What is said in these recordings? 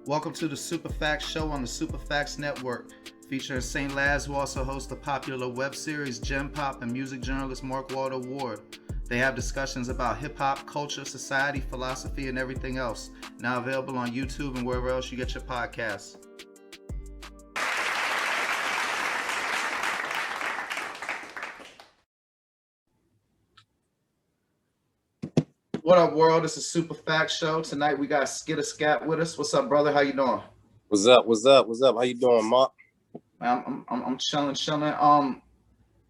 Welcome to the Super Facts Show on the Super Facts Network, featuring St. Laz, who also hosts the popular web series Gem Pop, and music journalist Mark Walter Ward. They have discussions about hip-hop, culture, society, philosophy, and everything else. Now available on YouTube and wherever else you get your podcasts. What up, world? This is Super Facts Show. Tonight we got Skitta Skat with us. What's up, brother? How you doing? What's up? How you doing, Mark? I'm chilling.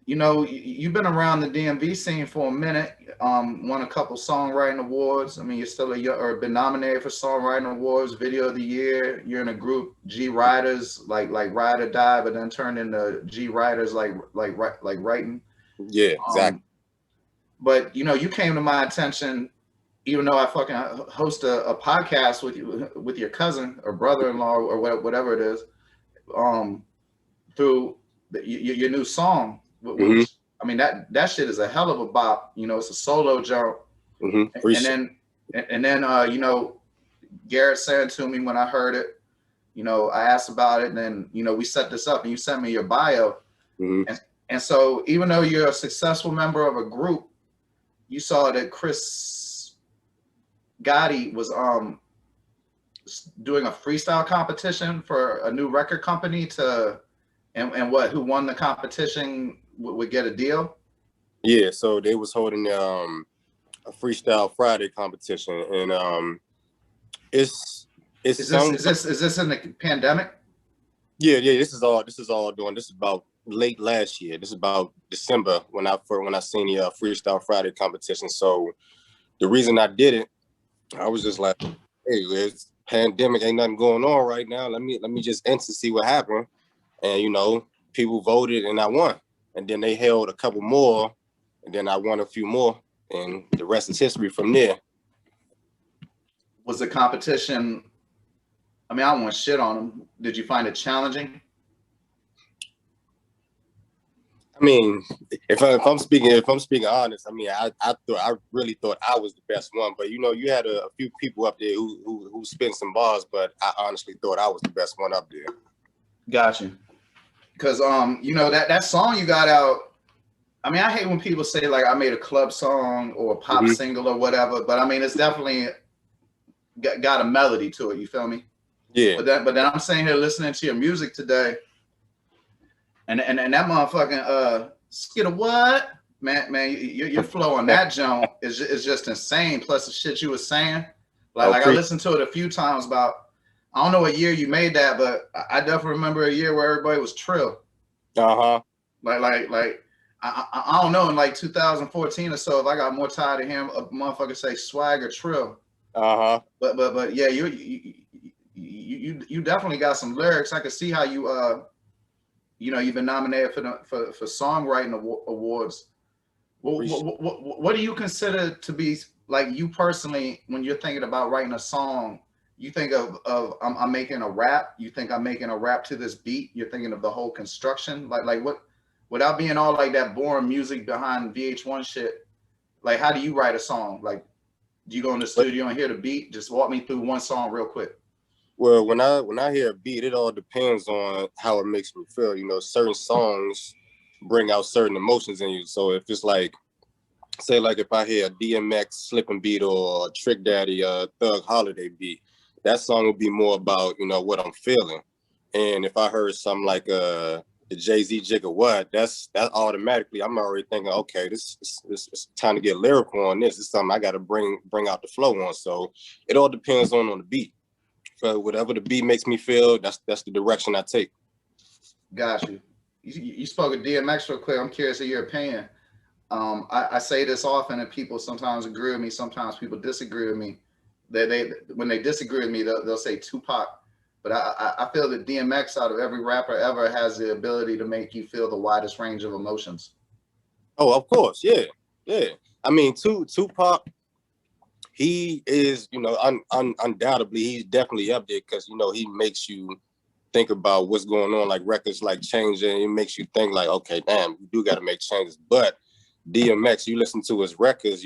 You've been around the DMV scene for a minute. Won a couple songwriting awards. I mean, you're still been nominated for songwriting awards, video of the year. You're in a group G Writers, like Ride or Die, but then turned into G Writers, like writing. Yeah, exactly. But you came to my attention, even though I fucking host a podcast with your cousin or brother-in-law or whatever it is, through your new song. Which, I mean, that shit is a hell of a bop. It's a solo jump. And then Garrett said to me when I heard it, I asked about it, and then we set this up, and you sent me your bio. And so even though you're a successful member of a group, you saw that Chris Gotti was doing a freestyle competition for a new record company who won the competition would get a deal. Yeah, so they was holding a Freestyle Friday competition, and is this in the pandemic? Yeah. This is all doing. This is about late last year. This is about December when I seen the Freestyle Friday competition. So the reason I did it, I was just like, hey, it's pandemic, ain't nothing going on right now. Let me just enter, see what happened. And people voted and I won. And then they held a couple more, and then I won a few more, and the rest is history from there. Was the competition, I mean, I don't want shit on them. Did you find it challenging? I mean, if I'm speaking honest, I mean, I really thought I was the best one, but you had a few people up there who spent some bars, but I honestly thought I was the best one up there. Got you. Because that song you got out, I mean, I hate when people say like I made a club song or a pop single or whatever, but I mean, it's definitely got a melody to it. You feel me? Yeah. But then I'm sitting here listening to your music today, and that motherfucking Skitta what? Man, your flow on that jump is just insane. Plus the shit you was saying, like I listened to it a few times about. I don't know what year you made that, but I definitely remember a year where everybody was Trill. Like I don't know, in like 2014 or so, if I got more tired of him, a motherfucker say Swag or Trill. But yeah, you definitely got some lyrics. I could see how you've been nominated for songwriting awards. What do you consider to be, like, you personally, when you're thinking about writing a song? You think of I'm making a rap. You think I'm making a rap to this beat. You're thinking of the whole construction, like what, without being all like that boring music behind VH1 shit. Like, how do you write a song? Like, do you go in the studio and hear the beat? Just walk me through one song real quick. Well, when I hear a beat, it all depends on how it makes me feel. Certain songs bring out certain emotions in you. So if it's like, say, like if I hear a DMX slipping beat or a Trick Daddy Thug Holiday beat, that song would be more about, what I'm feeling. And if I heard something like the Jay-Z Jigga What, that automatically, I'm already thinking, okay, this it's time to get lyrical on this. It's something I got to bring out the flow on. So it all depends on the beat. So whatever the beat makes me feel, that's the direction I take. Got you. You spoke of DMX real quick. I'm curious of your opinion. I say this often, and people sometimes agree with me, sometimes people disagree with me. When they disagree with me, they'll say Tupac. But I feel that DMX, out of every rapper ever, has the ability to make you feel the widest range of emotions. Oh, of course, yeah. I mean, Tupac, he is, undoubtedly, he's definitely up there because, he makes you think about what's going on, like records like changing. It makes you think like, okay, damn, you do got to make changes. But DMX, you listen to his records,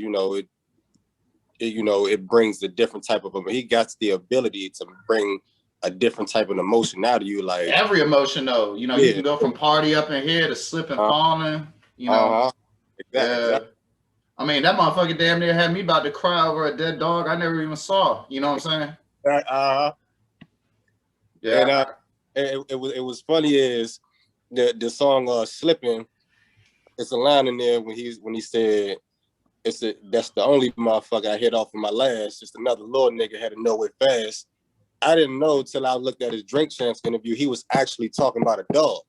it brings a different type of, he got the ability to bring a different type of emotion out of you. Like every emotion though, you know, you can go from party up in here to slipping, falling, you know. Exactly. I mean, that motherfucker damn near had me about to cry over a dead dog I never even saw. You know what I'm saying? Yeah. And it was funny is the song "Slipping." It's a line in there when he said, that's the only motherfucker I hit off of my last. Just another little nigga had to know it fast. I didn't know till I looked at his Drink Champs interview. He was actually talking about a dog.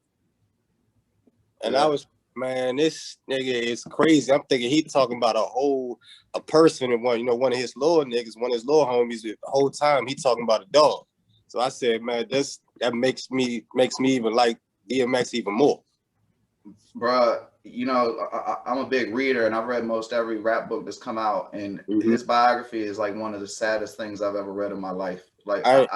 And I was, man, this nigga is crazy. I'm thinking he talking about a person and one of his little niggas, one of his little homies. The whole time he talking about a dog. So I said, man, that makes me even like DMX even more. Bruh, you know, I'm a big reader and I've read most every rap book that's come out, and his biography is like one of the saddest things I've ever read in my life. Like I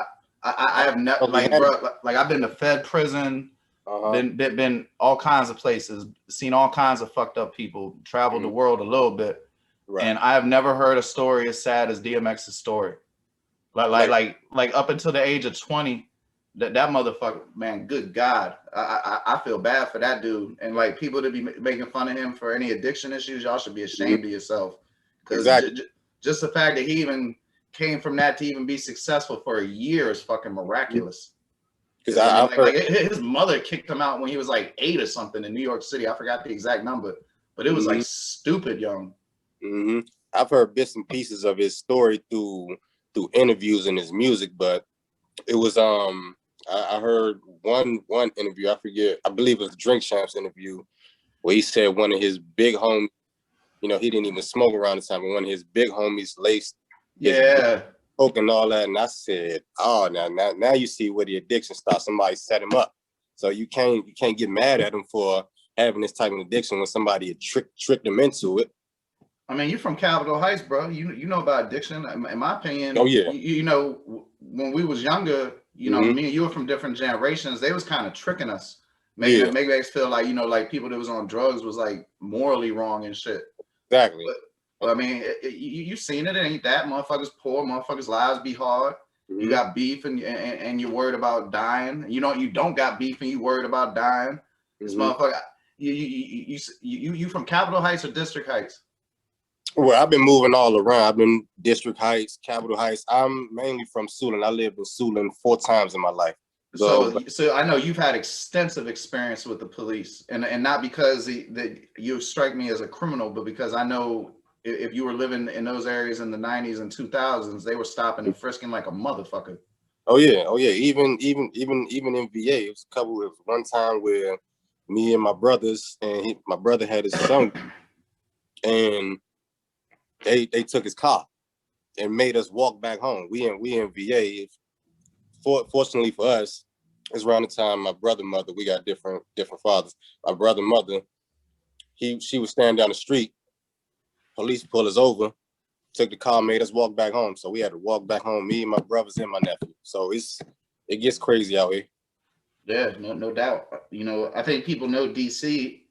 have never, like, bro, like I've been to Fed prison, been all kinds of places, seen all kinds of fucked up people, traveled the world a little bit, and I have never heard a story as sad as DMX's story. Like up until the age of 20, that motherfucker, man, good God, I feel bad for that dude. And like people to be making fun of him for any addiction issues, y'all should be ashamed of yourself. Because just the fact that he even came from that to even be successful for a year is fucking miraculous. Because like his mother kicked him out when he was like 8 or something in New York City. I forgot the exact number, but it was like stupid young. I've heard bits and pieces of his story through interviews and his music, but it was I heard one interview, I forget, I believe it was Drink Champs interview, where he said one of his big homies, you know, he didn't even smoke around the time, but one of his big homies laced coke and all that. And I said, oh, now you see where the addiction starts. Somebody set him up. So you can't get mad at him for having this type of addiction when somebody had tricked him into it. I mean, you're from Capitol Heights, bro. You know about addiction. In my opinion, you know, when we was younger, you know, me and you were from different generations. They was kind of tricking us, making us feel like, you know, like people that was on drugs was like morally wrong and shit. Exactly. But I mean, you seen it. It ain't that. Motherfuckers poor. Motherfuckers' lives be hard. You got beef and you're worried about dying. You know, you don't got beef and you worried about dying. This motherfucker. You from Capitol Heights or District Heights? Well, I've been moving all around. I've been District Heights, Capitol Heights. I'm mainly from Suitland. I lived in Suitland 4 times in my life. So I know you've had extensive experience with the police, and not because you strike me as a criminal, but because I know if you were living in those areas in the 90s and 2000s, they were stopping and frisking like a motherfucker. Oh yeah. Even in VA, it was one time where me and my brothers, and my brother had his son, and they took his car and made us walk back home. We in VA. Fortunately for us, it's around the time my brother mother, we got different fathers. My brother mother, she was standing down the street. Police pulled us over, took the car, made us walk back home. So we had to walk back home, me and my brothers and my nephew. So it gets crazy out here. Yeah, no doubt. You know, I think people know DC,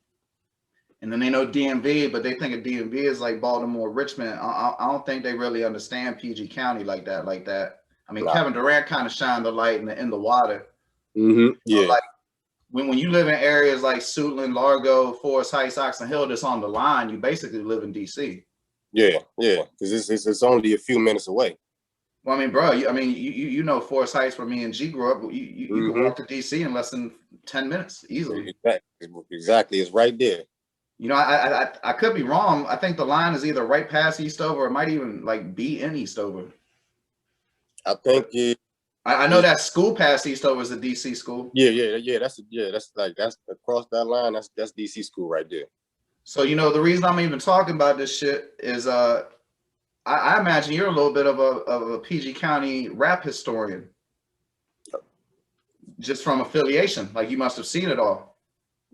and then they know DMV, but they think of DMV as like Baltimore, Richmond. I don't think they really understand PG County like that. I mean, Kevin Durant kind of shined the light in the water. Yeah. Like when you live in areas like Suitland, Largo, Forest Heights, Oxon Hill, that's on the line, you basically live in DC. Yeah, because it's only a few minutes away. Well, I mean, bro, you know Forest Heights where me and G grew up. You can walk to DC in less than 10 minutes easily. Exactly, it's right there. You know, I could be wrong. I think the line is either right past Eastover or it might even like be in Eastover. I think I know that school past Eastover is the DC school. Yeah. That's across that line. That's DC school right there. So you know the reason I'm even talking about this shit is I imagine you're a little bit of a PG County rap historian, just from affiliation. Like you must have seen it all.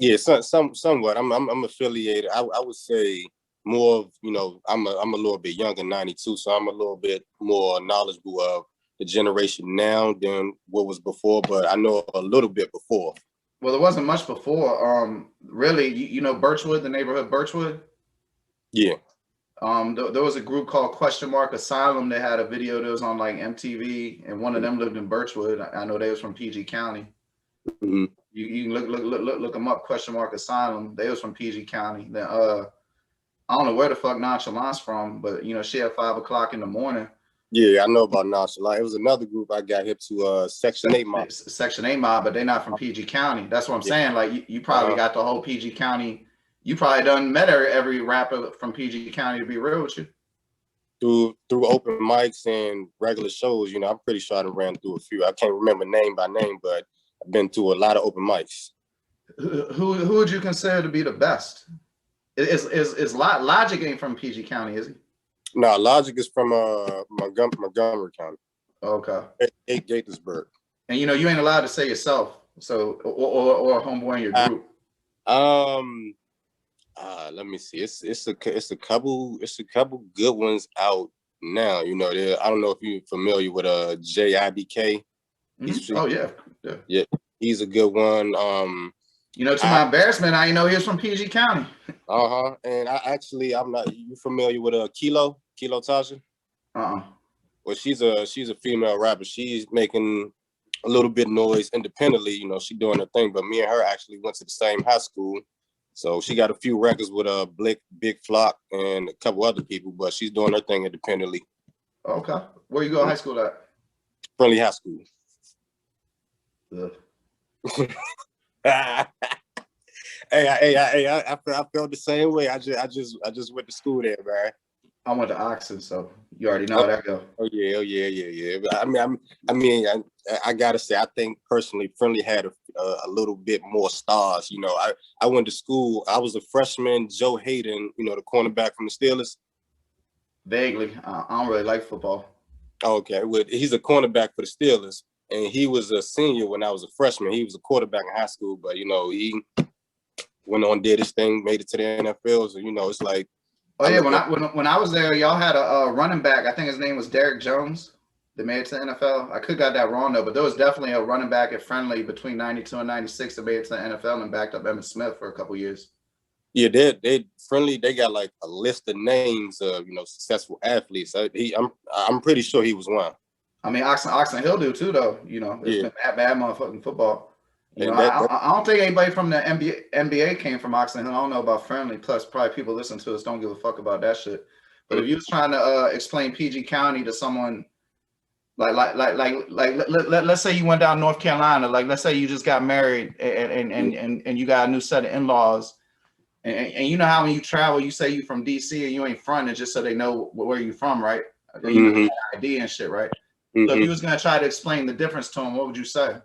Yeah, somewhat. I'm affiliated. I would say more of, you know, I'm a little bit younger, 92, so I'm a little bit more knowledgeable of the generation now than what was before, but I know a little bit before. Well, there wasn't much before. Really, you know Birchwood, the neighborhood Birchwood? Yeah. There was a group called Question Mark Asylum. They had a video that was on like MTV, and one of them lived in Birchwood. I know they was from PG County. Mm-hmm. You can look them up. Question Mark Asylum. They was from PG County. Then I don't know where the fuck Nonchalance from, but you know, she at 5 o'clock in the morning. Yeah, I know about Nonchalant. It was another group I got hip to, Section 8 Mob. Section 8 Mob, but they're not from PG County. That's what I'm saying. Like you probably got the whole PG County. You probably done met every rapper from PG County, to be real with you. Through open mics and regular shows, you know, I'm pretty sure I done ran through a few. I can't remember name by name, but I've been to a lot of open mics. Who would you consider to be the best? Is Logic ain't from PG County, is he? No, Logic is from Montgomery County. Okay. Gaithersburg. And you know, you ain't allowed to say yourself, so or a homeboy in your group. Let me see. It's a couple good ones out now. You know, I don't know if you're familiar with JIDK. Mm-hmm. Oh yeah. He's a good one. You know, to my embarrassment, I didn't know he was from PG County. And I'm not. You familiar with Kilo Tasha? Well, she's a female rapper. She's making a little bit of noise independently. You know, she doing her thing. But me and her actually went to the same high school. So she got a few records with Big Flock and a couple other people, but she's doing her thing independently. Okay. Where you go to high school at? Friendly High School. I felt the same way. I just went to school there, man. I went to Oxford, so you already know how that go. Oh yeah. But I gotta say, I think personally, Friendly had a little bit more stars. You know, I went to school. I was a freshman. Joe Hayden, you know, the cornerback from the Steelers. Vaguely, I don't really like football. Okay, well, he's a cornerback for the Steelers, and he was a senior when I was a freshman. He was a quarterback in high school, but you know, he went on, did his thing, made it to the NFL. So you know, it's like. Oh yeah, when I was there, y'all had a running back. I think his name was Derrick Jones. That made it to the NFL. I could got that wrong though, but there was definitely a running back at Friendly between 92 and 96 that made it to the NFL and backed up Emmitt Smith for a couple years. Yeah, they Friendly. They got like a list of names of successful athletes. I'm pretty sure he was one. I mean, Oxon Hill do too though. You know, it's been bad motherfucking football. You know, I don't think anybody from the NBA came from Oxon Hill. I don't know about Friendly. Plus, probably people listening to us don't give a fuck about that shit. But if you was trying to explain PG County to someone, let's say you went down North Carolina, like let's say you just got married and you got a new set of in-laws, and you know how when you travel, you say you from DC and you ain't fronting just so they know where you from, right? You know, ID and shit, right? So if you was gonna try to explain the difference to them, what would you say?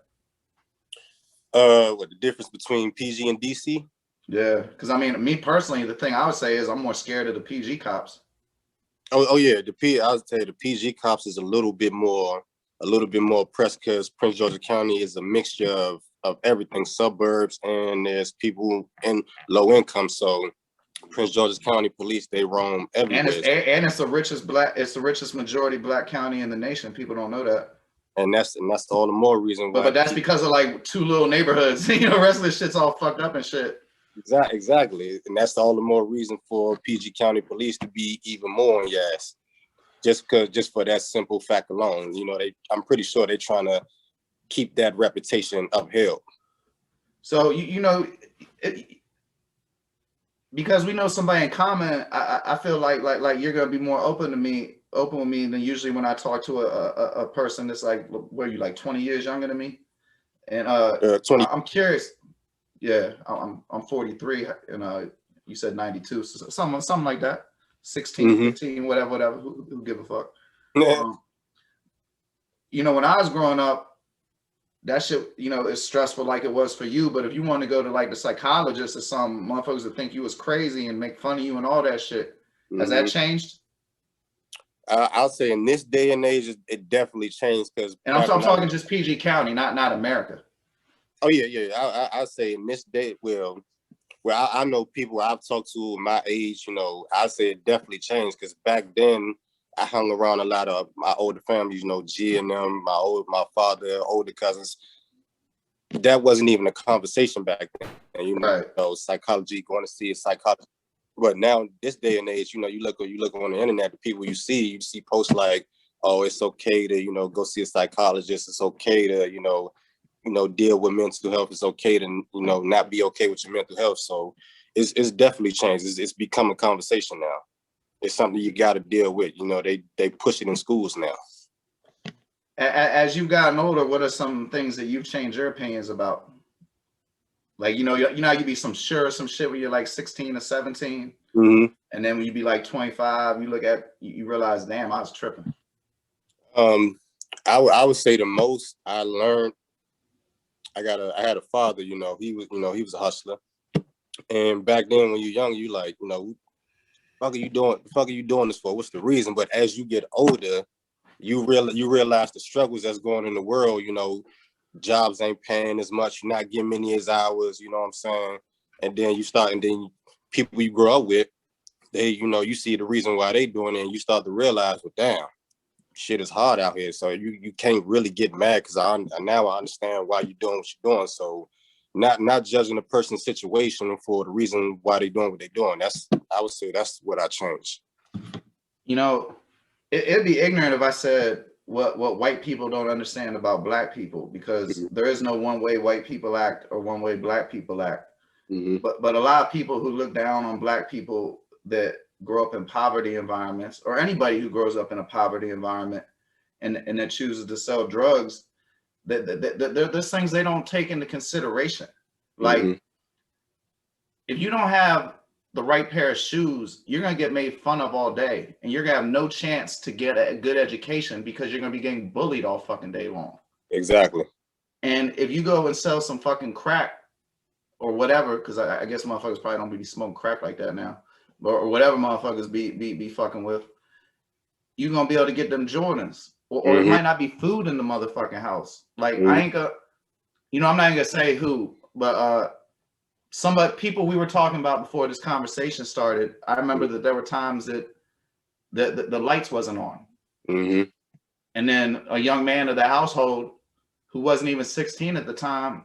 What the difference between PG and DC? Yeah, because I mean, me personally, the thing I would say is I'm more scared of the PG cops. Oh yeah, I would say the PG cops is a little bit more oppressed because Prince George's County is a mixture of everything, suburbs, and there's people in low income. So Prince George's County police, they roam everywhere. And it's the richest majority black county in the nation. People don't know that. And that's all the more reason why. But that's because of like 2 little neighborhoods. You know, the rest of this shit's all fucked up and shit. Exactly. And that's all the more reason for PG County police to be even more on your ass. Just for that simple fact alone. You know, I'm pretty sure they're trying to keep that reputation upheld. So you know, because we know somebody in common, I feel like you're gonna be more open with me than usually when I talk to a person that's like, where you like 20 years younger than me, and 20. I'm curious. Yeah, I'm 43, and you said 92, so something like that, 16, 15, whatever. Who give a fuck? You know, when I was growing up, that shit, you know, is stressful like it was for you. But if you want to go to like the psychologist or some motherfuckers that think you was crazy and make fun of you and all that shit, has that changed? I'll say in this day and age, it definitely changed because. And I'm talking just PG County, not America. Oh yeah. I'll say in this day, well, I know people I've talked to my age. You know, I say it definitely changed because back then I hung around a lot of my older families. You know, G and them, my father, older cousins. That wasn't even a conversation back then. And, you know, psychology, going to see a psychologist. But now this day and age, you know, you look on the internet, the people you see posts like, oh, it's okay to, you know, go see a psychologist. It's okay to, you know, deal with mental health. It's okay to, you know, not be okay with your mental health. So it's definitely changed. It's become a conversation now. It's something you got to deal with. You know, they push it in schools now. As you've gotten older, what are some things that you've changed your opinions about? Like, you know you be some shit when you're like 16 or 17. Mm-hmm. And then when you be like 25, you realize, damn, I was tripping. I would say the most I learned, I had a father, you know, he was a hustler. And back then when you're young, you like, you know, the fuck are you doing this for? What's the reason? But as you get older, you realize the struggles that's going in the world, you know, jobs ain't paying as much, you're not getting many as hours, you know what I'm saying? And then people you grow up with, they, you know, you see the reason why they doing it, and you start to realize, well, damn, shit is hard out here. So you can't really get mad because now I understand why you're doing what you're doing. So not judging a person's situation for the reason why they're doing what they're doing. I would say that's what I changed. You know, it'd be ignorant if I said what white people don't understand about black people, because there is no one way white people act or one way black people act. Mm-hmm. But a lot of people who look down on black people that grow up in poverty environments, or anybody who grows up in a poverty environment and that chooses to sell drugs, there's things they don't take into consideration. Like, if you don't have the right pair of shoes, you're going to get made fun of all day, and you're going to have no chance to get a good education because you're going to be getting bullied all fucking day long. Exactly. And if you go and sell some fucking crack or whatever, because I guess motherfuckers probably don't be smoking crack like that now, or whatever motherfuckers be fucking with, you're going to be able to get them Jordans. Or it might not be food in the motherfucking house. Like, I ain't gonna, I'm not even gonna say who, but people we were talking about before this conversation started, I remember that there were times that the lights wasn't on. And then a young man of the household who wasn't even 16 at the time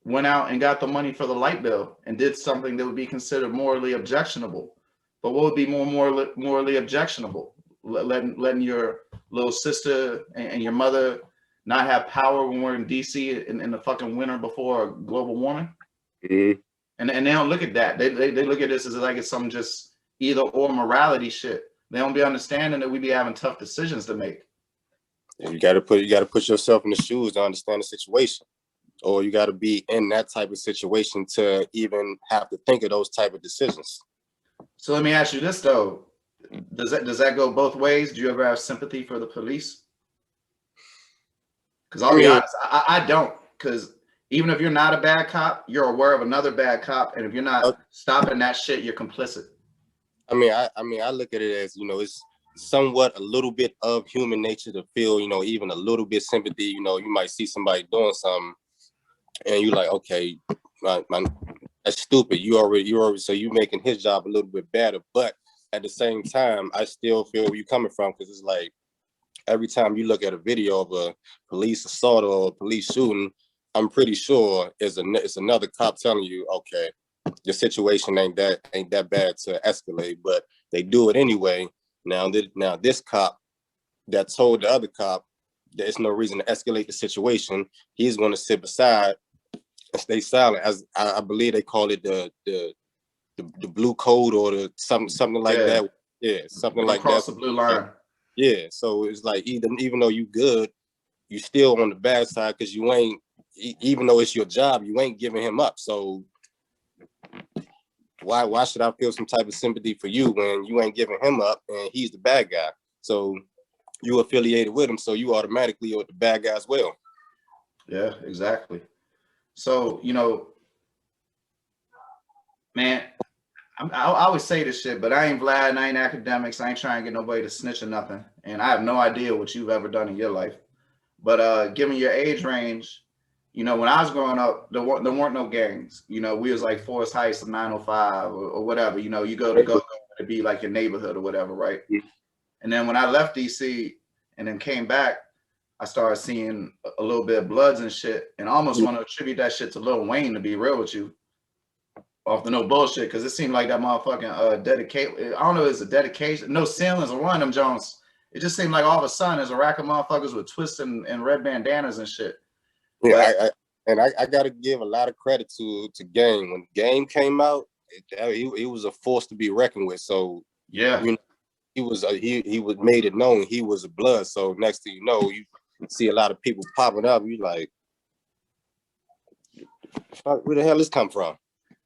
went out and got the money for the light bill and did something that would be considered morally objectionable. But what would be more morally objectionable? Letting your little sister and your mother not have power when we're in DC in the fucking winter before global warming? And they don't look at that. They look at this as like it's some just either or morality shit. They don't be understanding that we be having tough decisions to make. You got to put yourself in the shoes to understand the situation, or you got to be in that type of situation to even have to think of those type of decisions. So let me ask you this though: does that go both ways? Do you ever have sympathy for the police? Because I'll be honest, I don't. Because even if you're not a bad cop, you're aware of another bad cop, and if you're not stopping that shit, you're complicit. I mean, I look at it as, you know, it's somewhat a little bit of human nature to feel, you know, even a little bit sympathy. You know, you might see somebody doing something, and you're like, okay, that's stupid. You already, so you making his job a little bit better. But at the same time, I still feel where you're coming from, because it's like every time you look at a video of a police assault or a police shooting, I'm pretty sure it's another cop telling you, okay, your situation ain't that bad to escalate, but they do it anyway. Now this cop that told the other cop there's no reason to escalate the situation, he's going to sit beside and stay silent. As I believe they call it the blue code, or the something like that. Yeah, something like that. Cross the blue line. Yeah, so it's like even though you good, you still on the bad side, because you ain't, even though it's your job, you ain't giving him up. So why should I feel some type of sympathy for you when you ain't giving him up and he's the bad guy? So you affiliated with him, so you automatically are the bad guy as well. Yeah, exactly. So, you know, man, I always say this shit, but I ain't Vlad and I ain't academics. I ain't trying to get nobody to snitch or nothing. And I have no idea what you've ever done in your life. But given your age range, you know, when I was growing up, there weren't no gangs. You know, we was like Forest Heights of 905 or whatever. You know, you go to be like your neighborhood or whatever, right? And then when I left DC and then came back, I started seeing a little bit of Bloods and shit, and I almost want to attribute that shit to Lil Wayne, to be real with you. Off the no bullshit, because it seemed like that motherfucking dedicate. I don't know, it's a dedication. No ceilings or one of them Jones. It just seemed like all of a sudden there's a rack of motherfuckers with twists and red bandanas and shit. Yeah, I gotta give a lot of credit to Game. When Game came out, he was a force to be reckoned with. So yeah, you know, he was made it known he was a blood. So next thing you know, you see a lot of people popping up. You like, where the hell this come from?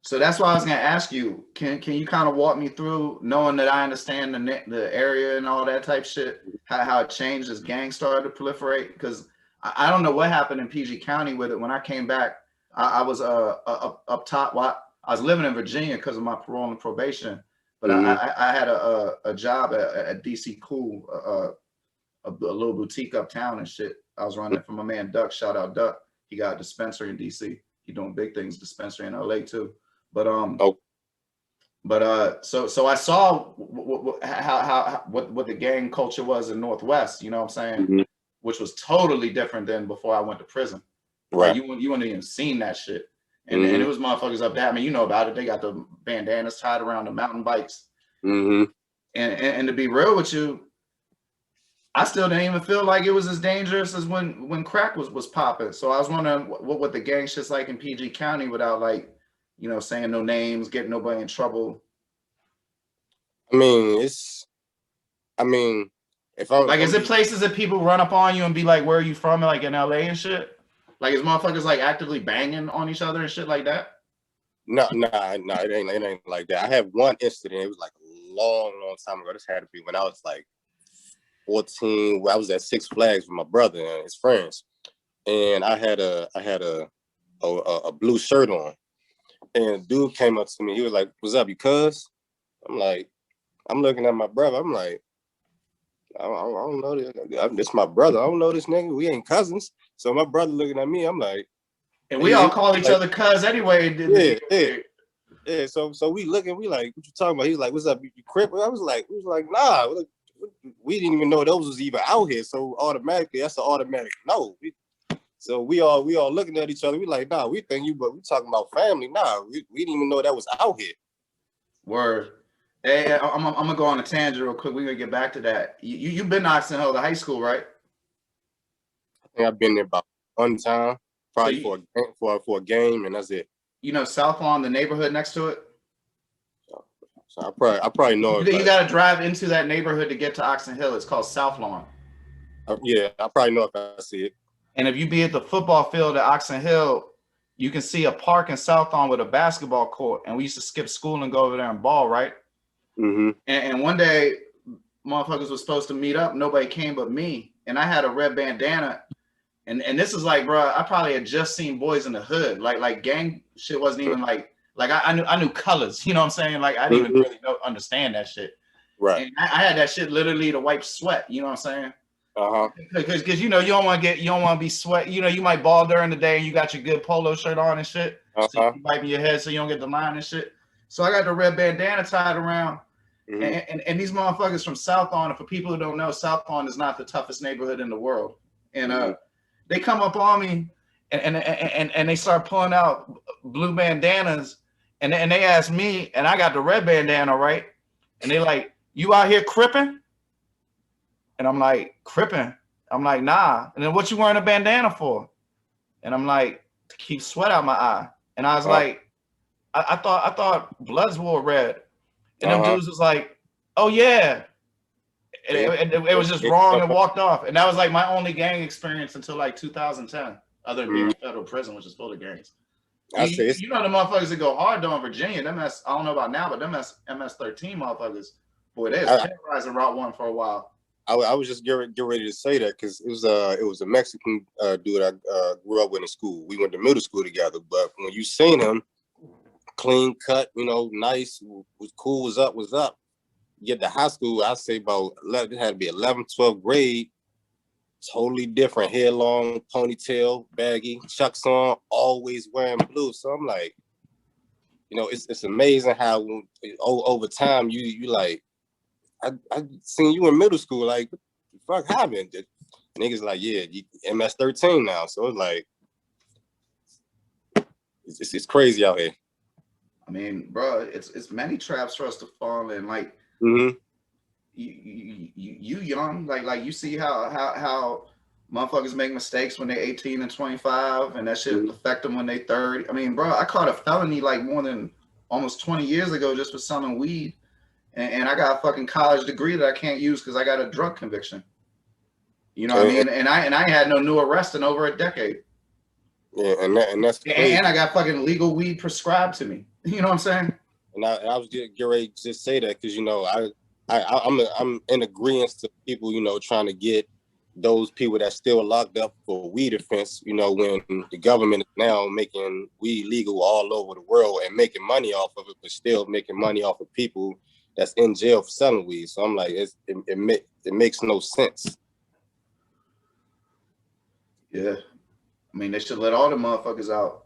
so that's why I was gonna ask you. Can you kind of walk me through, knowing that I understand the area and all that type shit, how it changed as gangs started to proliferate? Because I don't know what happened in PG County with it. When I came back, I was up top. Well, I was living in Virginia because of my parole and probation, but I had a job at DC Cool, a little boutique uptown and shit. I was running it for my man Duck. Shout out Duck. He got a dispensary in DC. He doing big things, dispensary in LA too. But so I saw what the gang culture was in Northwest, you know what I'm saying? Which was totally different than before I went to prison. Right. Like you wouldn't even seen that shit. And it was motherfuckers up there. I mean, you know about it. They got the bandanas tied around the mountain bikes. And to be real with you, I still didn't even feel like it was as dangerous as when crack was popping. So I was wondering what the gang shit's like in PG County without, like, you know, saying no names, getting nobody in trouble. I mean, if I'm like, is it places that people run up on you and be like, "Where are you from?" Like in LA and shit? Like, is motherfuckers like actively banging on each other and shit like that? No, it ain't like that. I had one incident. It was like a long time ago. This had to be when I was like 14. I was at Six Flags with my brother and his friends, and I had a blue shirt on, and a dude came up to me. He was like, "What's up, you cuz?" I'm looking at my brother. I'm like, I don't know this. This my brother. I don't know this nigga. We ain't cousins. So my brother looking at me. I'm like, and we all call each other cuz anyway. Yeah. So we looking. We like, what you talking about? He's like, "What's up? You crip?" We was like, nah. We didn't even know those was even out here. So automatically, that's an automatic no. So we all looking at each other. We like, nah. We think you, but we talking about family. Nah, we didn't even know that was out here. Word. Hey, I'm gonna go on a tangent real quick. We're gonna get back to that. You've been to Oxon Hill, the high school, right? I think I've been there about one time, probably for a game, and that's it. You know South Lawn, the neighborhood next to it. So I probably know it. You got to drive into that neighborhood to get to Oxon Hill. It's called South Lawn. Yeah, I probably know if I see it. And if you be at the football field at Oxon Hill, you can see a park in South Lawn with a basketball court. And we used to skip school and go over there and ball, right? And one day, motherfuckers was supposed to meet up. Nobody came but me. And I had a red bandana. And this is like, bro, I probably had just seen Boys in the Hood. Like gang shit wasn't even like I knew colors. You know what I'm saying? Like I didn't even really understand that shit. Right. And I had that shit literally to wipe sweat. You know what I'm saying? Because you know you don't want to be sweat. You know you might ball during the day and you got your good polo shirt on and shit. So you wiping your head so you don't get the line and shit. So I got the red bandana tied around. And these motherfuckers from South Lawn, and for people who don't know, South Lawn is not the toughest neighborhood in the world. And they come up on me and they start pulling out blue bandanas and they ask me, and I got the red bandana, right? And they like, "You out here cripping?" And I'm like, "Cripping?" I'm like, "Nah." And then, "What you wearing a bandana for?" And I'm like, "To keep sweat out my eye." And I was like, I thought Bloods wore red. And them dudes was like, "Oh yeah." And it was just wrong and walked off. And that was like my only gang experience until like 2010, other than being in federal prison, which is full of gangs. You know the motherfuckers that go hard though in Virginia. Them I don't know about now, but them MS-13 motherfuckers, boy, they was terrorizing Route 1 for a while. I was just getting ready to say that because it was a Mexican dude I grew up with in school. We went to middle school together, but when you seen him, clean cut, you know, nice, was cool, was up. Get to high school, I say about 11, it had to be 11th, 12th grade, totally different, hair long, ponytail, baggy, chucks on, always wearing blue. So I'm like, you know, it's amazing how over time you like, I seen you in middle school, like, what the fuck happened? The niggas like, yeah, MS-13 now. So it's like, it's crazy out here. I mean, bro, it's many traps for us to fall in. Like Mm-hmm. you young, like you see how motherfuckers make mistakes when they're 18 and 25, and that shit Mm-hmm. affect them when they 30. I mean, bro, I caught a felony like more than almost 20 years ago just for selling weed, and I got a fucking college degree that I can't use because I got a drug conviction. You know what I And, mean? And I had no new arrest in over a decade. yeah, and that's crazy. And I got fucking legal weed prescribed to me. You know what I'm saying? And I was getting ready to just say that because, you know, I'm in agreement to people, you know, trying to get those people that still locked up for weed offense, you know, when the government is now making weed legal all over the world and making money off of it, but still making money off of people that's in jail for selling weed. So I'm like, it makes no sense. Yeah. I mean, they should let all the motherfuckers out.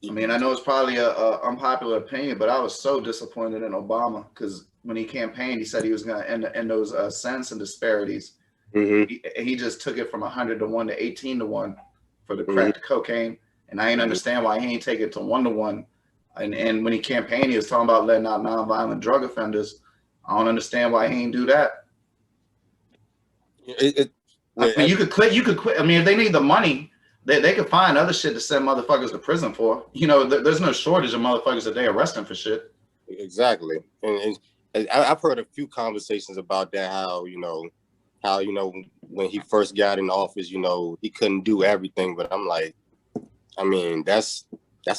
I mean, I know it's probably a unpopular opinion, but I was so disappointed in Obama because when he campaigned, he said he was going to end those sentencing disparities. Mm-hmm. He just took it from 100 to 1 to 18 to 1 for the Mm-hmm. crack to cocaine, and I ain't understand why he ain't take it to 1 to 1. And when he campaigned, he was talking about letting out nonviolent drug offenders. I don't understand why he ain't do that. I mean, you could quit. You could quit. I mean, if they need the money, they could find other shit to send motherfuckers to prison for. You know, there's no shortage of motherfuckers that they arresting for shit. Exactly. And I've heard a few conversations about that, how you know, when he first got in office, you know, he couldn't do everything. But I'm like, I mean, that's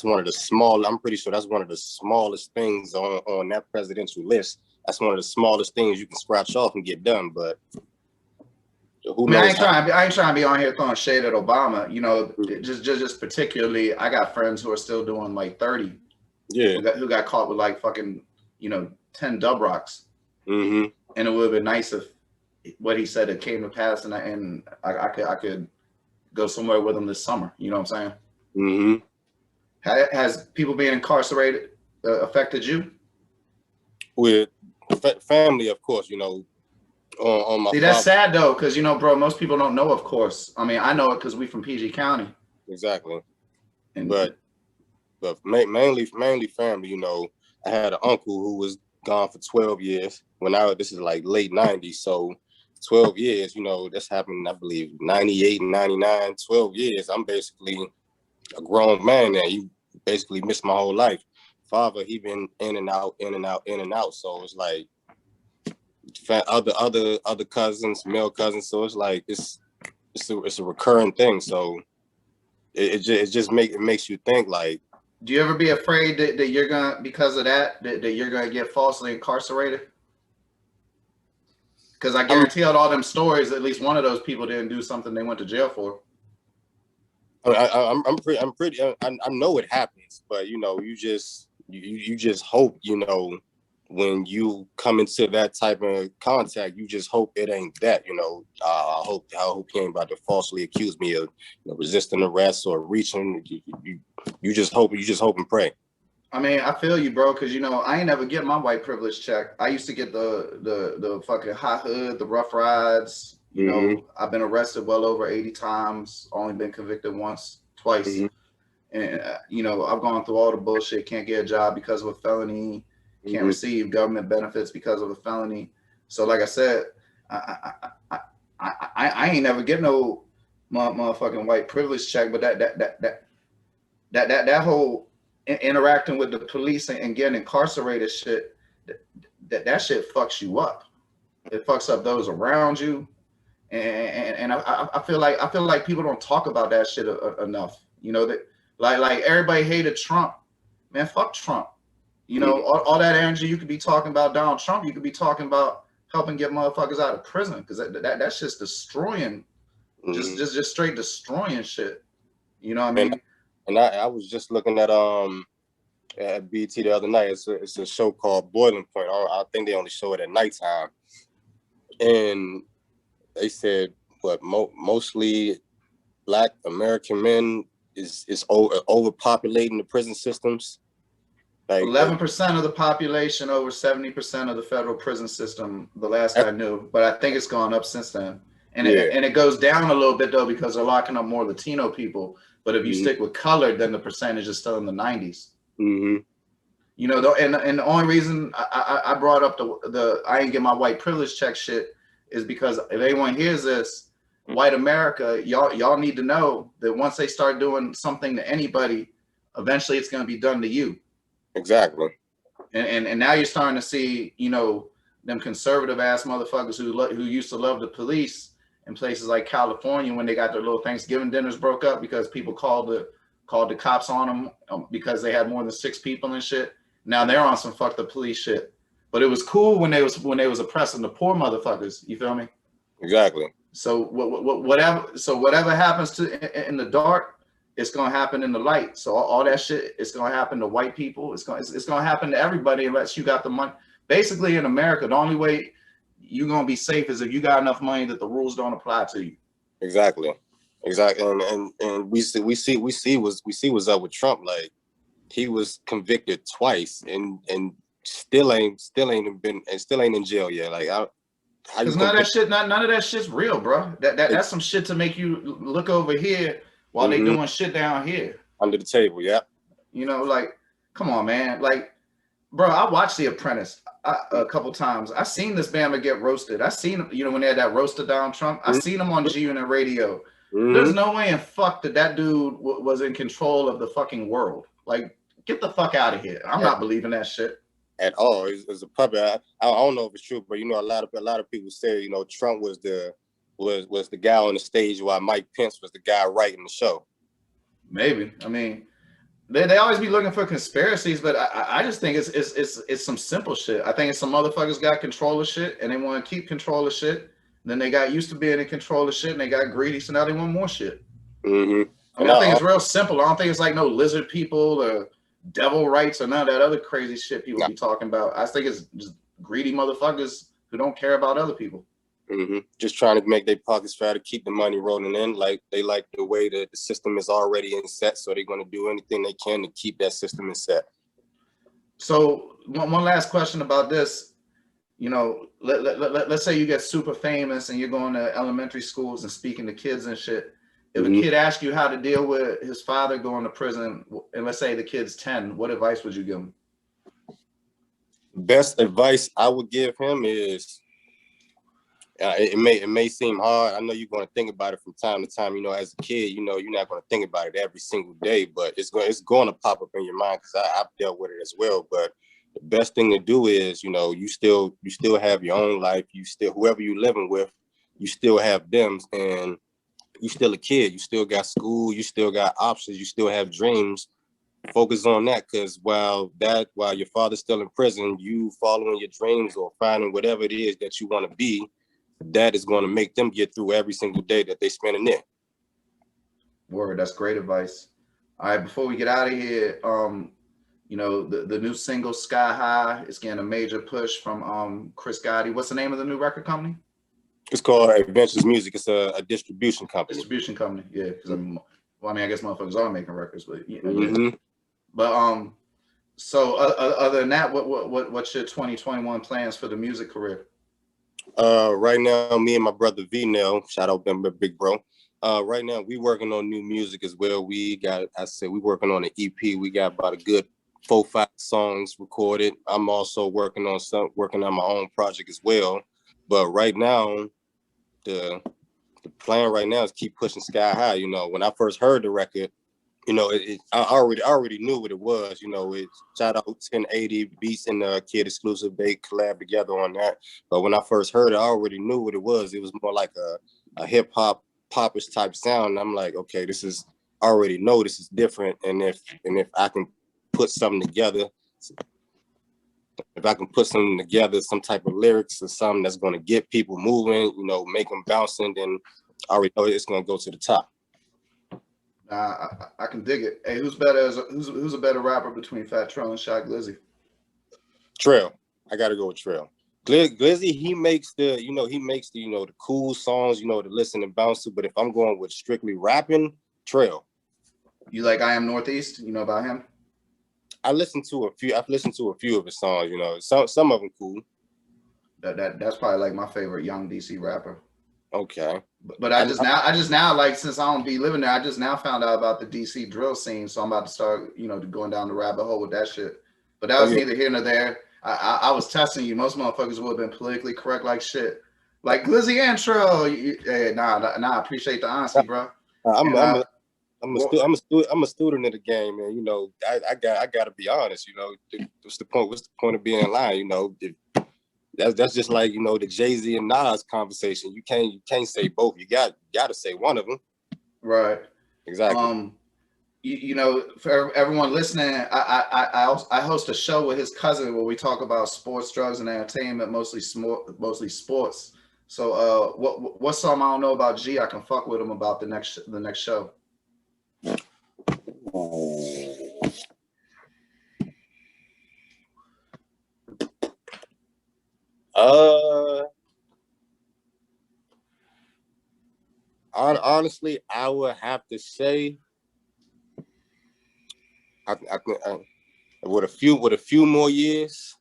one of the small, I'm pretty sure that's one of the smallest things on that presidential list. That's one of the smallest things you can scratch off and get done. But who I mean, knows I ain't trying to be on here throwing shade at Obama. You know, just particularly, I got friends who are still doing like 30. Yeah. Who got caught with like fucking, 10 dub rocks. Mm-hmm. And it would have been nice if what he said it came to pass, and I could go somewhere with him this summer. You know what I'm saying? Mm-hmm. Has people being incarcerated affected you? With family, of course, you know. On my See, that's sad though, because bro, most people don't know. Of course, I mean, I know it because we from PG County. Exactly. And but mainly family. You know, I had an uncle who was gone for 12 years. This is like late 90s, so 12 years. You know, this happened, I believe, 98 and 99. 12 years. I'm basically a grown man now. You basically missed my whole life. Father, he been in and out, in and out, in and out. So it's like other cousins, male cousins. So it's like it's a recurring thing. So it just makes you think like. Do you ever be afraid that you're gonna, because of that you're gonna get falsely incarcerated? Because I guarantee all them stories, at least one of those people didn't do something they went to jail for. I'm pretty. I know it happens, but you know, you just hope, you know, when you come into that type of contact, you just hope it ain't that. You know, I hope he ain't about to falsely accuse me of, resisting arrest or reaching. You just hope and pray. I mean, I feel you, bro, because I ain't never get my white privilege check. I used to get the fucking hot hood, the rough rides. I've been arrested well over 80 times, only been convicted once, twice. And I've gone through all the bullshit. Can't get a job because of a felony. Can't receive government benefits because of a felony. So, like I said, I ain't never get no motherfucking white privilege check. But that whole interacting with the police and getting incarcerated shit, that shit fucks you up. It fucks up those around you, and I feel like people don't talk about that shit enough. That like everybody hated Trump, man. Fuck Trump. All that energy you could be talking about Donald Trump, you could be talking about helping get motherfuckers out of prison, because that's just destroying, just straight destroying shit. You know what I mean? And I was just looking at BT the other night. It's a show called Boiling Point. I think they only show it at nighttime, and they said mostly Black American men is overpopulating the prison systems. Like 11% of the population, over 70% of the federal prison system, the last I knew, but I think it's gone up since then. And it goes down a little bit though, because they're locking up more Latino people. But if you stick with colored, then the percentage is still in the 90s. You know, and the only reason I brought up the I ain't get my white privilege check shit is because if anyone hears this, white America, y'all need to know that once they start doing something to anybody, eventually it's gonna be done to you. Exactly. And now you're starting to see, you know, them conservative ass motherfuckers who used to love the police in places like California when they got their little Thanksgiving dinners broke up because people called the cops on them because they had more than 6 people and shit. Now they're on some fuck the police shit. But it was cool when they was oppressing the poor motherfuckers. You feel me? Exactly. So whatever happens to in the dark, it's gonna happen in the light. So all that shit, it's gonna happen to white people. It's gonna happen to everybody unless you got the money. Basically, in America, the only way you're gonna be safe is if you got enough money that the rules don't apply to you. Exactly. And we see what's up with Trump. Like, he was convicted twice and still ain't in jail yet. Like, how you Because none of that shit's real, bro. That's some shit to make you look over here while they doing shit down here under the table? Yeah. You know, like, come on, man. Like, bro, I watched The Apprentice a couple times. I seen this Bama get roasted. I seen him, you know, when they had that roaster down Trump. I seen him on G-Unit radio. There's no way in fuck that dude was in control of the fucking world. Like, get the fuck out of here. I'm not believing that shit at all. It's a puppet. I don't know if it's true, but you know, a lot of people say, you know, Trump was the guy on the stage while Mike Pence was the guy writing the show. Maybe. I mean, they always be looking for conspiracies, but I just think it's some simple shit. I think it's some motherfuckers got control of shit and they want to keep control of shit. Then they got used to being in control of shit and they got greedy, so now they want more shit. I mean, I think it's real simple. I don't think it's like no lizard people or devil rights or none of that other crazy shit people be talking about. I think it's just greedy motherfuckers who don't care about other people. Just trying to make their pockets fat to keep the money rolling in. Like, they like the way that the system is already in set, so they're going to do anything they can to keep that system in set. So one last question about this. You know, let's say you get super famous and you're going to elementary schools and speaking to kids and shit. If a kid asks you how to deal with his father going to prison, and let's say the kid's 10, what advice would you give him? Best advice I would give him is, it may seem hard. I know you're going to think about it from time to time. You know, as a kid, you know, you're not going to think about it every single day, but it's going to pop up in your mind because I've dealt with it as well. But the best thing to do is, you know, you still have your own life. You still, whoever you're living with, you still have them, and you still a kid. You still got school. You still got options. You still have dreams. Focus on that, because while your father's still in prison, you following your dreams or finding whatever it is that you want to be, that is going to make them get through every single day that they spend in there. Word, that's great advice. All right, before we get out of here, you know, the new single Sky High is getting a major push from Chris Gotti. What's the name of the new record company? It's called Adventures Music. It's a distribution company. Distribution company, yeah. Because I guess motherfuckers are making records, but you know, yeah. But so other than that, what's your 2021 plans for the music career? Right now, me and my brother V-Nail, shout out them big bro. Right now, we working on new music as well. We working on an EP. We got about a good 4-5 songs recorded. I'm also working on my own project as well. But right now, the plan right now is keep pushing Sky High. You know, when I first heard the record, you know, I already knew what it was. You know, it shout out 1080 Beats and Kid Exclusive. They collab together on that. But when I first heard it, I already knew what it was. It was more like a hip hop popish type sound. And I'm like, okay, this is different. And if I can put something together, some type of lyrics or something that's going to get people moving, you know, make them bouncing, then I already know it's going to go to the top. I can dig it. Hey, who's a better rapper between Fat Trel and Shy Glizzy? Trel. I got to go with Trel. Glizzy, he makes the cool songs, you know, to listen and bounce to. But if I'm going with strictly rapping, Trel. You like I Am Northeast? You know about him? I've listened to a few of his songs. You know, some of them cool. That's probably like my favorite young DC rapper. Okay. But I just now like, since I don't be living there, I just now found out about the DC drill scene. So I'm about to start, you know, going down the rabbit hole with that shit. But that was neither here nor there. I was testing you. Most motherfuckers would have been politically correct like shit. Like Glizzy and Trel. Hey, nah. I appreciate the honesty, bro. I'm a student of the game, man. You know, I got to be honest. You know, what's the point? What's the point of being lying? You know, that's just like, you know, the Jay-Z and Nas conversation. You can't say both. You got to say one of them. Right. Exactly. You know, for everyone listening, I host a show with his cousin where we talk about sports, drugs, and entertainment, mostly sports. So, what song I don't know about G, I can fuck with him about the next show. Honestly, I would have to say, with a few more years,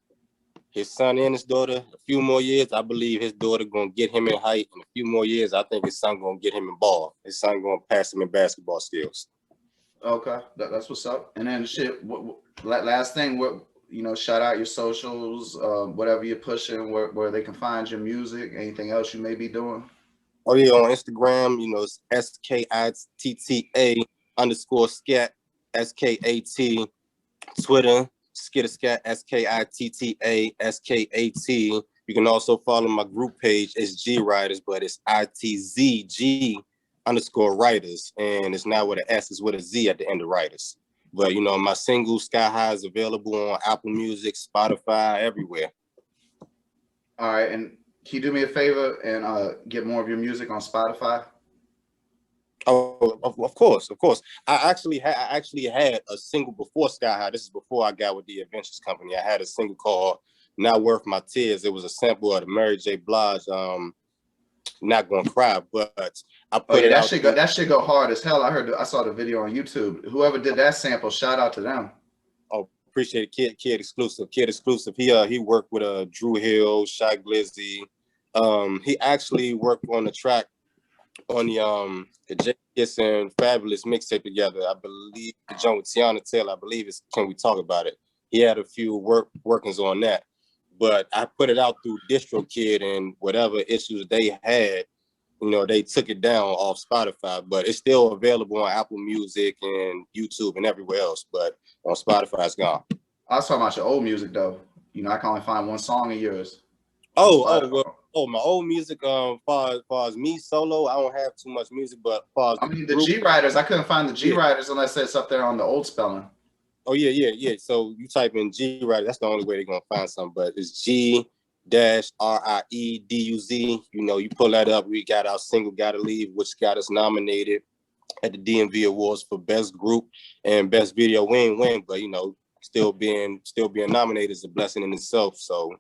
his son and his daughter, a few more years, I believe his daughter gonna get him in height. In a few more years, I think his son gonna get him in ball. His son gonna pass him in basketball skills. Okay, that's what's up. And then shit. Last thing, you know, shout out your socials, whatever you're pushing, where they can find your music. Anything else you may be doing? Oh yeah, on Instagram, you know, it's SKITTA_skat, SKAT. Twitter, Skitta Skat, SKITTA_SKAT. You can also follow my group page. It's G Writers, but it's ITZG_Writers, and it's not with an S, it's with a Z at the end of Writers. But you know, my single Sky High is available on Apple Music, Spotify, everywhere. All right, and can you do me a favor and get more of your music on Spotify? Oh, of course. I actually had a single before Sky High. This is before I got with the Adventures Company. I had a single called "Not Worth My Tears." It was a sample of the Mary J. Blige "Not Gonna Cry," but I put it out. That shit go hard as hell. I saw the video on YouTube. Whoever did that sample, shout out to them. Oh, appreciate it. Kid exclusive. He worked with Drew Hill, Shy Glizzy. He actually worked on the track on the J Kiss and Fabulous mixtape together. I believe the joint with Tiana Taylor, I believe it's Can We Talk About It? He had a few workings on that. But I put it out through DistroKid, and whatever issues they had, you know, they took it down off Spotify. But it's still available on Apple Music and YouTube and everywhere else. But on Spotify, it's gone. I was talking about your old music though. You know, I can only find one song of yours. My old music, far as me solo, I don't have too much music, but I mean the G Writers, I couldn't find the G Writers unless it's up there on the old spelling. Oh yeah. So you type in G Writers, that's the only way they're gonna find something. But it's G-RIEDUZ. You know, you pull that up. We got our single "Gotta Leave," which got us nominated at the DMV Awards for Best Group and Best Video. We ain't win, but you know, still being nominated is a blessing in itself. So,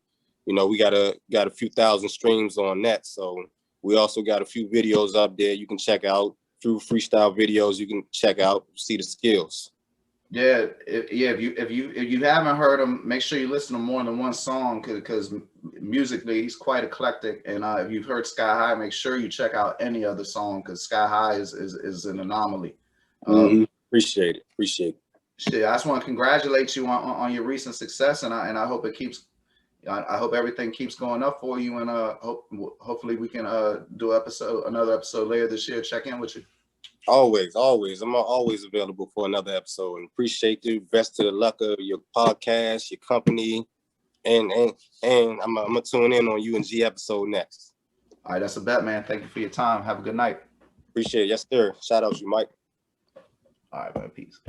you know, we got a few thousand streams on that. So we also got a few videos up there you can check out through freestyle videos. You can check out, see the skills. Yeah, if you haven't heard him, make sure you listen to more than one song because musically he's quite eclectic. And if you've heard Sky High, make sure you check out any other song because Sky High is an anomaly. Appreciate it. Shit, I just want to congratulate you on your recent success, and I hope it keeps. I hope everything keeps going up for you, and hopefully we can do another episode later this year. Check in with you. Always. I'm always available for another episode, and appreciate you. Best to the luck of your podcast, your company, and I'm gonna tune in on U&G episode next. All right, that's a bet, man. Thank you for your time. Have a good night. Appreciate it. Yes, sir. Shout out to you, Mike. All right, man. Peace.